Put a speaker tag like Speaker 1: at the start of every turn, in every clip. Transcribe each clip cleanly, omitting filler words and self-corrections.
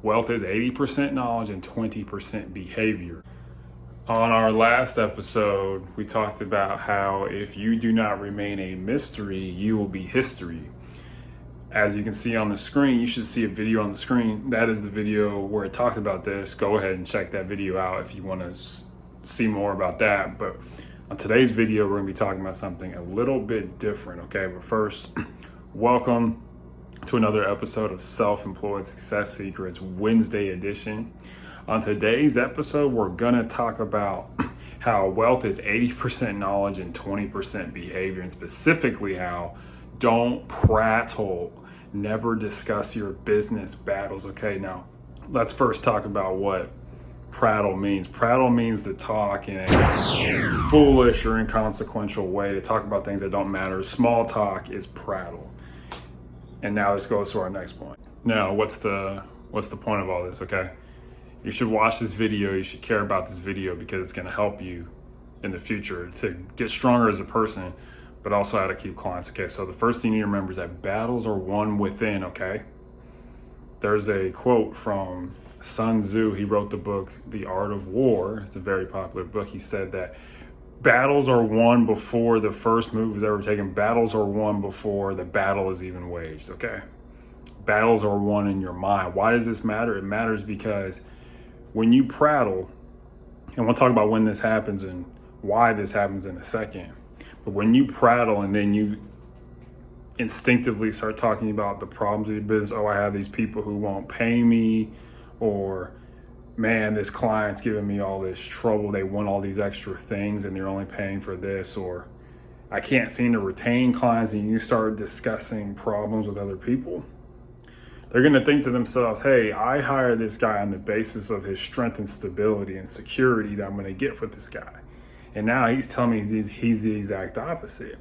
Speaker 1: Wealth is 80% knowledge and 20% behavior. On our last episode, we talked about how if you do not remain a mystery, you will be history. As you can see on the screen, you should see a video on the screen. That is the video where it talks about this. Go ahead and check that video out if you want to see more about that. But on today's video, we're going to be talking about something a little bit different, okay? But first, welcome to another episode of Self-Employed Success Secrets Wednesday edition. On today's episode, we're going to talk about how wealth is 80% knowledge and 20% behavior, and specifically how don't prattle, never discuss your business battles. Okay, now let's first talk about what prattle means. Prattle means to talk in a foolish or inconsequential way, to talk about things that don't matter. Small talk is prattle. And now this goes to our next point. Now, what's the point of all this, okay? You should watch this video. You should care about this video because it's going to help you in the future to get stronger as a person, but also how to keep clients, okay? So the first thing you need to remember is that battles are won within, okay? There's a quote from Sun Tzu. He wrote the book, The Art of War. It's a very popular book. He said that battles are won before the first move is ever taken. Battles are won before the battle is even waged, okay? Battles are won in your mind. Why does this matter? It matters because when you prattle, and we'll talk about when this happens and why this happens in a second, but when you prattle and then you instinctively start talking about the problems of your business, oh, I have these people who won't pay me, or man, this client's giving me all this trouble, they want all these extra things and they're only paying for this, or I can't seem to retain clients, and you start discussing problems with other people, they're going to think to themselves, hey, I hired this guy on the basis of his strength and stability and security that I'm going to get with this guy. And now he's telling me he's the exact opposite.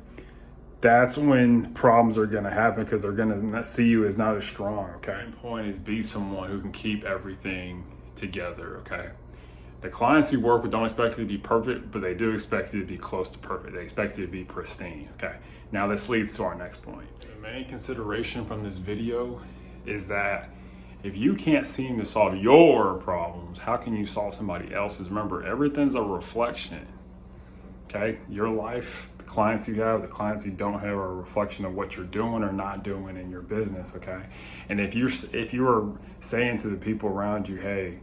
Speaker 1: That's when problems are going to happen, because they're going to see you as not as strong, okay? The point is, be someone who can keep everything together, okay? The clients you work with don't expect you to be perfect, but they do expect you to be close to perfect. They expect you to be pristine, okay? Now this leads to our next point. The main consideration from this video is that if you can't seem to solve your problems, how can you solve somebody else's? Remember, everything's a reflection, okay? Your life, the clients you have, the clients you don't have, are a reflection of what you're doing or not doing in your business, okay? And if you're saying to the people around you, hey,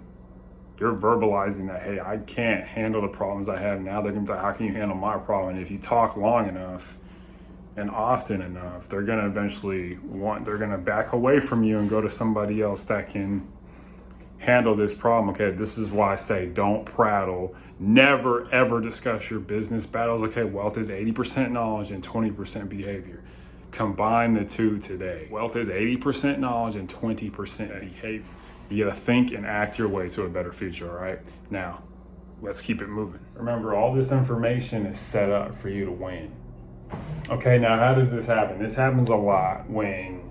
Speaker 1: you're verbalizing that, hey, I can't handle the problems I have now, they're gonna be like, how can you handle my problem? And if you talk long enough and often enough, they're gonna eventually they're gonna back away from you and go to somebody else that can handle this problem, okay? This is why I say don't prattle. Never, ever discuss your business battles, okay? Wealth is 80% knowledge and 20% behavior. Combine the two today. Wealth is 80% knowledge and 20% behavior. You gotta think and act your way to a better future, all right? Now, let's keep it moving. Remember, all this information is set up for you to win. Okay, now how does this happen? This happens a lot during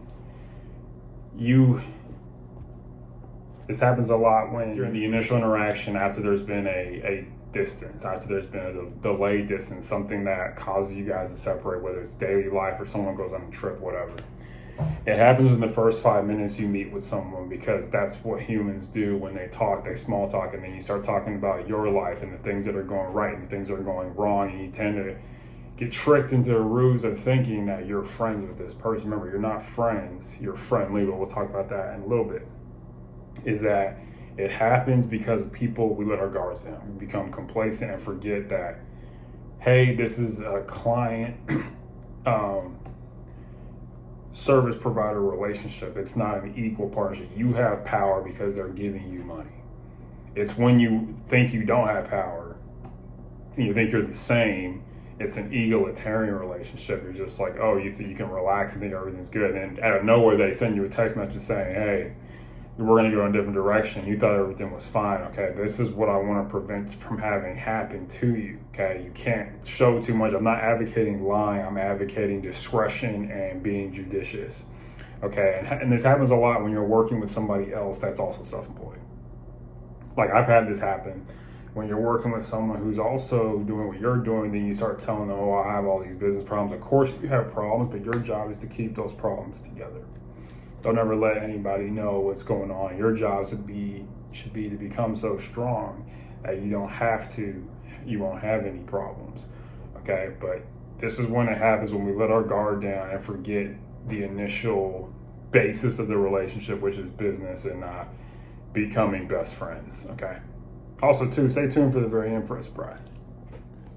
Speaker 1: the initial interaction, after there's been a distance, after there's been a delayed distance, something that causes you guys to separate, whether it's daily life or someone goes on a trip, whatever. It happens in the first 5 minutes you meet with someone, because that's what humans do when they talk. They small talk, and then you start talking about your life and the things that are going right and the things that are going wrong, and you tend to get tricked into a ruse of thinking that you're friends with this person. Remember, you're not friends, you're friendly, but we'll talk about that in a little bit. Is that it happens because people, we let our guards down. We become complacent and forget that, hey, this is a client service provider relationship. It's not an equal partnership. You have power because they're giving you money. It's when you think you don't have power and you think you're the same, it's an egalitarian relationship. You're just like, oh, you think you can relax and think everything's good. And out of nowhere, they send you a text message saying, hey, we're going to go in a different direction. You thought everything was fine. Okay, this is what I want to prevent from having happen to you. Okay, you can't show too much. I'm not advocating lying. I'm advocating discretion and being judicious. Okay, and this happens a lot when you're working with somebody else that's also self-employed. Like, I've had this happen when you're working with someone who's also doing what you're doing, then you start telling them, oh, I have all these business problems. Of course you have problems, but your job is to keep those problems together. Don't ever let anybody know what's going on. Your job should be to become so strong that you won't have any problems. Okay, but this is when it happens, when we let our guard down and forget the initial basis of the relationship, which is business and not becoming best friends. Okay. Also, too, stay tuned for the very end for a surprise.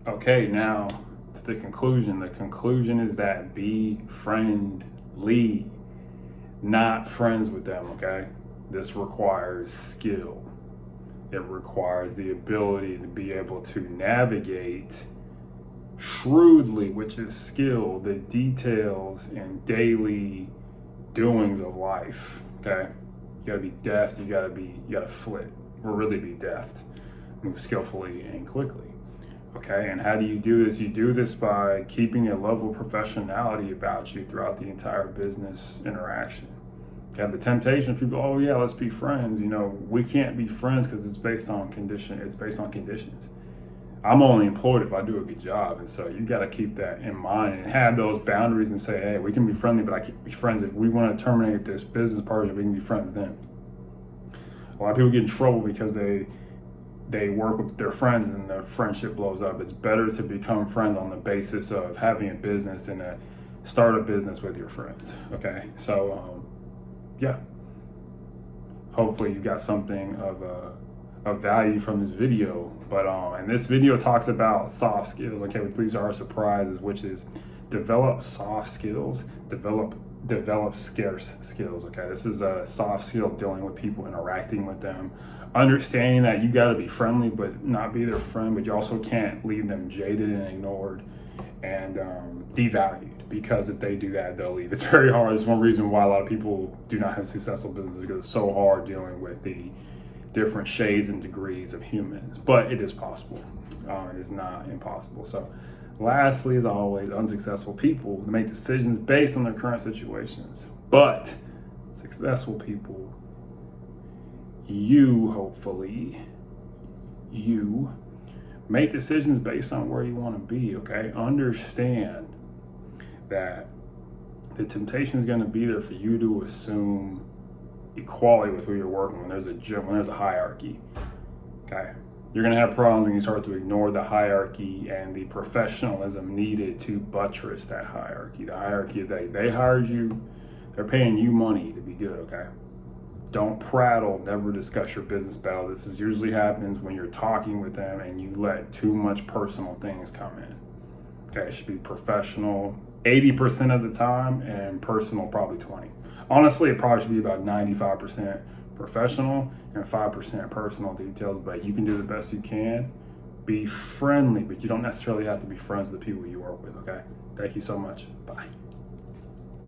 Speaker 1: Okay, now to the conclusion. The conclusion is that be friendly, not friends with them. Okay, this requires skill. It requires the ability to be able to navigate shrewdly, which is skill, the details and daily doings of life. Okay, you gotta be deft. You gotta flit, or really be deft. Move skillfully and quickly. Okay, and how do you do this? You do this by keeping a level of professionality about you throughout the entire business interaction. You have the temptation of people, oh yeah, let's be friends. We can't be friends because it's based on conditions. I'm only employed if I do a good job. And so you got to keep that in mind and have those boundaries and say, hey, we can be friendly, but I can't be friends. If we want to terminate this business partnership, we can be friends then. A lot of people get in trouble because they work with their friends and their friendship blows up. It's better to become friends on the basis of having a business and start a business with your friends. Okay, so yeah, hopefully you got something of value from this video. But and this video talks about soft skills. Okay, which these are surprises, which is develop soft skills, develop scarce skills. Okay, this is a soft skill, dealing with people, interacting with them, understanding that you got to be friendly but not be their friend, but you also can't leave them jaded and ignored and devalued, because if they do that, they'll leave. It's very hard. It's one reason why a lot of people do not have successful businesses, because it's so hard dealing with the different shades and degrees of humans. But it is possible. It is not impossible. So lastly, as always, unsuccessful people make decisions based on their current situations. But successful people, you make decisions based on where you want to be. Okay, understand that the temptation is going to be there for you to assume equality with who you're working with. When there's a hierarchy. Okay, you're going to have problems when you start to ignore the hierarchy and the professionalism needed to buttress that hierarchy. The hierarchy that they hired you, they're paying you money to be good. Okay, don't prattle. Never discuss your business battle. This usually happens when you're talking with them and you let too much personal things come in. Okay, it should be professional 80% of the time and personal probably 20. Honestly, it probably should be about 95% professional and 5% personal details, but you can do the best you can. Be friendly, but you don't necessarily have to be friends with the people you work with. Okay, thank you so much. Bye.